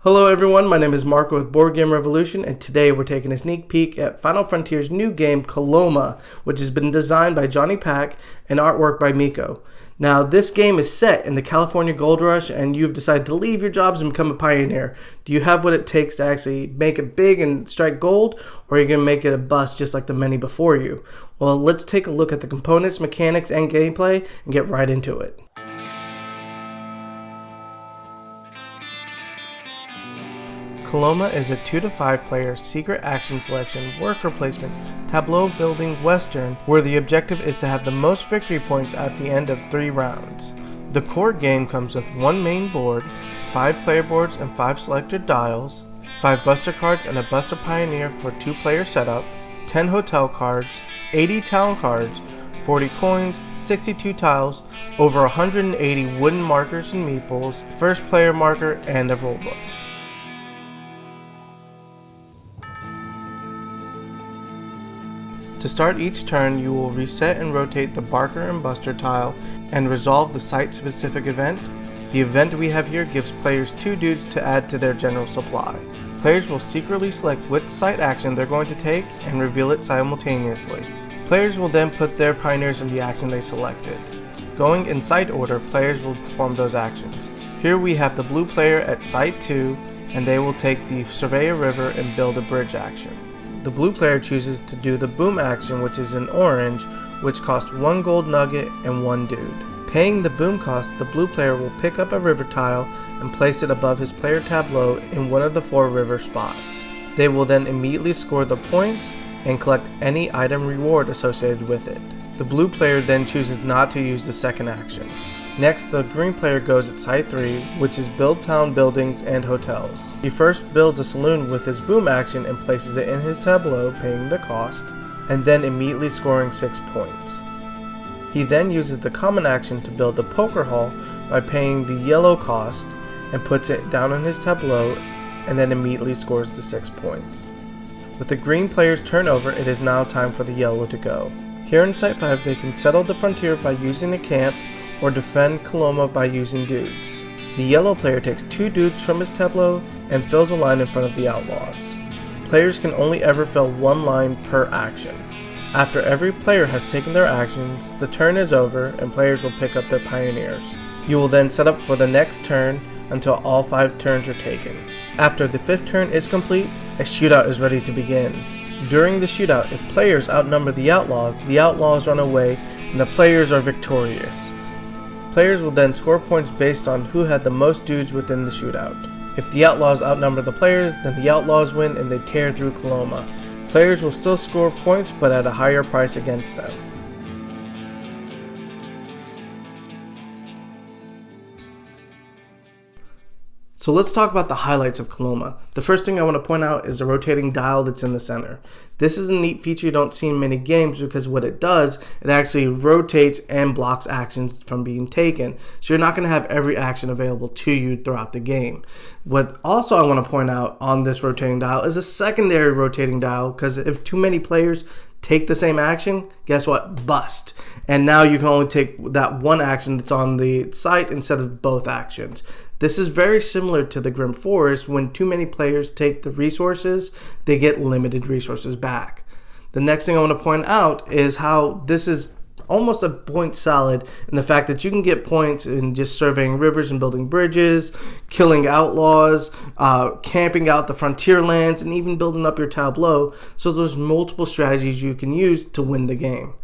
Hello everyone, my name is Marco with Board Game Revolution, and today we're taking a sneak peek at Final Frontier's new game, Coloma, which has been designed by Jonny Pac and artwork by Mihajlo. Now, this game is set in the California Gold Rush, and you've decided to leave your jobs and become a pioneer. Do you have what it takes to actually make it big and strike gold, or are you going to make it a bust just like the many before you? Well, let's take a look at the components, mechanics, and gameplay, and get right into it. Coloma is a 2 to 5 player secret action selection, worker placement, tableau building western where the objective is to have the most victory points at the end of 3 rounds. The core game comes with 1 main board, 5 player boards and 5 selected dials, 5 buster cards and a buster pioneer for 2-player setup, 10 hotel cards, 80 town cards, 40 coins, 62 tiles, over 180 wooden markers and meeples, first player marker, and a rulebook. To start each turn, you will reset and rotate the Barker and Buster tile and resolve the site-specific event. The event we have here gives players 2 dudes to add to their general supply. Players will secretly select which site action they're going to take and reveal it simultaneously. Players will then put their pioneers in the action they selected. Going in site order, players will perform those actions. Here we have the blue player at Site 2, and they will take the Survey a River and build a bridge action. The blue player chooses to do the boom action, which is in orange, which costs 1 gold nugget and 1 dude. Paying the boom cost, the blue player will pick up a river tile and place it above his player tableau in one of the 4 river spots. They will then immediately score the points and collect any item reward associated with it. The blue player then chooses not to use the second action. Next, the green player goes at Site 3, which is build town buildings and hotels. He first builds a saloon with his boom action and places it in his tableau, paying the cost, and then immediately scoring 6 points. He then uses the common action to build the poker hall by paying the yellow cost and puts it down in his tableau, and then immediately scores the 6 points. With the green player's turn over, it is now time for the yellow to go. Here in Site 5, they can settle the frontier by using a camp, or defend Coloma by using dudes. The yellow player takes 2 dudes from his tableau and fills a line in front of the outlaws. Players can only ever fill 1 line per action. After every player has taken their actions, the turn is over and players will pick up their pioneers. You will then set up for the next turn until all 5 turns are taken. After the 5th turn is complete, a shootout is ready to begin. During the shootout, if players outnumber the outlaws run away and the players are victorious. Players will then score points based on who had the most dudes within the shootout. If the outlaws outnumber the players, then the outlaws win and they tear through Coloma. Players will still score points, but at a higher price against them. So let's talk about the highlights of Coloma. The first thing I want to point out is the rotating dial that's in the center. This is a neat feature you don't see in many games because what it does, it actually rotates and blocks actions from being taken. So you're not going to have every action available to you throughout the game. What also I want to point out on this rotating dial is a secondary rotating dial, because if too many players take the same action, guess what? Bust. And now you can only take that one action that's on the site instead of both actions. This is very similar to the Grim Forest. When too many players take the resources, they get limited resources back. The next thing I want to point out is how this is almost a point salad in the fact that you can get points in just surveying rivers and building bridges, killing outlaws, camping out the frontier lands, and even building up your tableau. So there's multiple strategies you can use to win the game.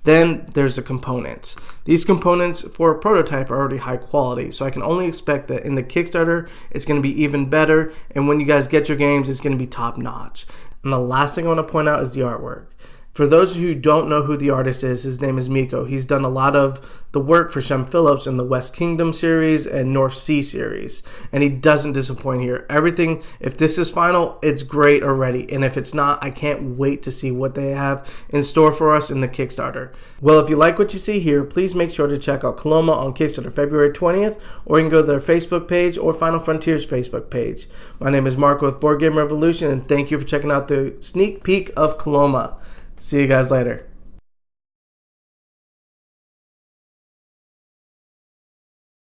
Then there's the components. These components for a prototype are already high quality, so I can only expect that in the Kickstarter it's going to be even better, and when you guys get your games it's going to be top notch. And the last thing I want to point out is the artwork. For those who don't know who the artist is, his name is Mihajlo. He's done a lot of the work for Shem Phillips in the West Kingdom series and North Sea series, and he doesn't disappoint here. Everything, if this is final, it's great already, and if it's not, I can't wait to see what they have in store for us in the Kickstarter. Well, if you like what you see here, please make sure to check out Coloma on Kickstarter February 20th, or you can go to their Facebook page or Final Frontier's Facebook page. My name is Marco with Board Game Revolution, and thank you for checking out the sneak peek of Coloma. See you guys later.